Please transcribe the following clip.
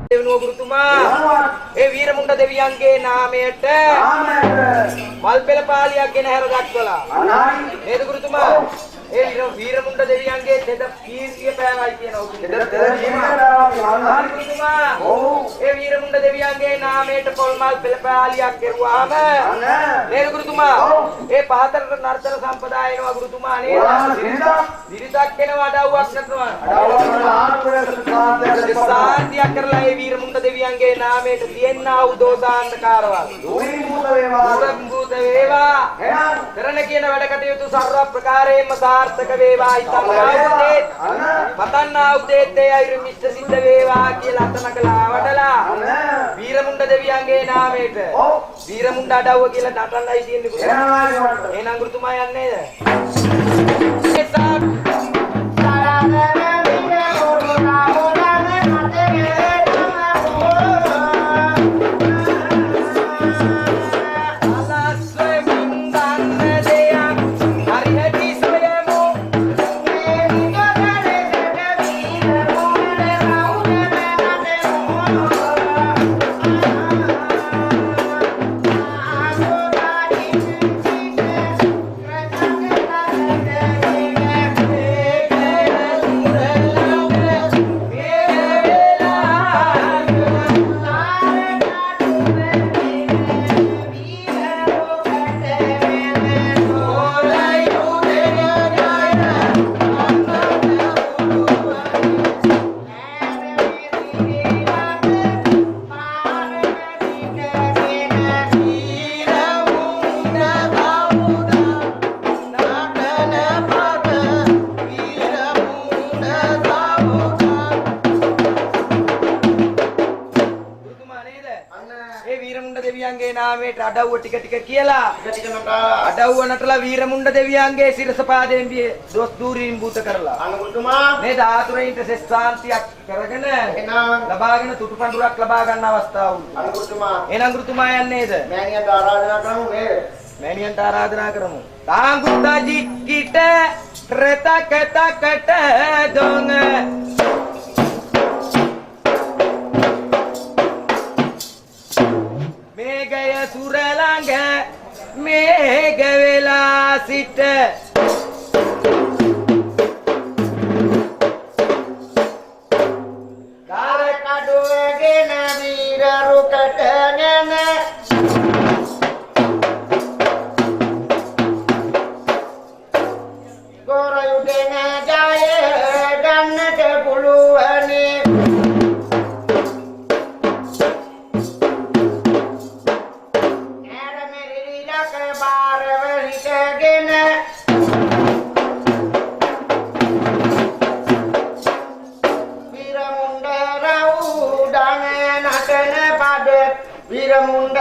දෙවනුව ගුරුතුමා ඒ වීරමුණ්ඩ දෙවියන්ගේ නාමයට මල් පෙළ පාලියක් ගෙන හැර දක්වලා නේද ගුරුතුමා ඒ වීරමුණ්ඩ දෙවියන්ගේ තෙද කීර්තිය පෑවයි කියනවා ගුරුතුමා ඒ වීරමුණ්ඩ දෙවියන්ගේ නාමයට පොල් මල් පෙළ පාලියක් කෙරුවාම නේද ගුරුතුමා ඒ පහතරට නර්තන සම්පදාය එනවා ගුරුතුමා නේද දිරිතක් වෙනවා අඩව්වක් නැතුව සාන්තියක් කරලා ඒ වීරමුණ්ඩ දෙවියන්ගේ නාමයට තියෙනා වූ දෝෂාන්තකාරවල් දුරම්බුත වේවා කරන කියන වැඩ කටයුතු සර්ව ප්‍රකාරයෙන්ම සාර්ථක වේවා මතන්නා උදේත් ඒ අයුරු මිෂ්ඨ සිද්ධ වේවා කියලා අතනකලා වඩලා වීරමුණ්ඩ දෙවියන්ගේ නාමයට වීරමුණ්ඩ අඩව්ව කියලා නටන්නයි තියෙන්නේ එහෙනම් ගුරුතුමා යන්නේද නාමයට අඩව්ව ටික ටික කියලා අඩව්ව නටලා වීරමුණ්ඩ දෙවියන්ගේ සිරස පාදයෙන් දොස් දූරීන් භූත කරලා අනුගුරුතුමා මේ ධාතුරයින්ට සෙස්සාන්තියක් කරගෙන ලබාගෙන තුටු පඳුරක් ලබා ගන්න අවස්ථාව වුණා අනුගුරුතුමා එහෙනම් ගුරුතුමා යන්නේද මෑණියන්ට ආරාධනා කරමු නේද මෑණියන්ට ආරාධනා කරමු තාංගුත්තා ජික්කිට රතකටකට දොංග මේගය සුර ළඟ මේග වෙලා සිට දාර කඩුවගෙන වීර රුකට ගෙන ගොරයුගෙන ජය ගන්නට පුළුවනේ වීරමුණ්ඩ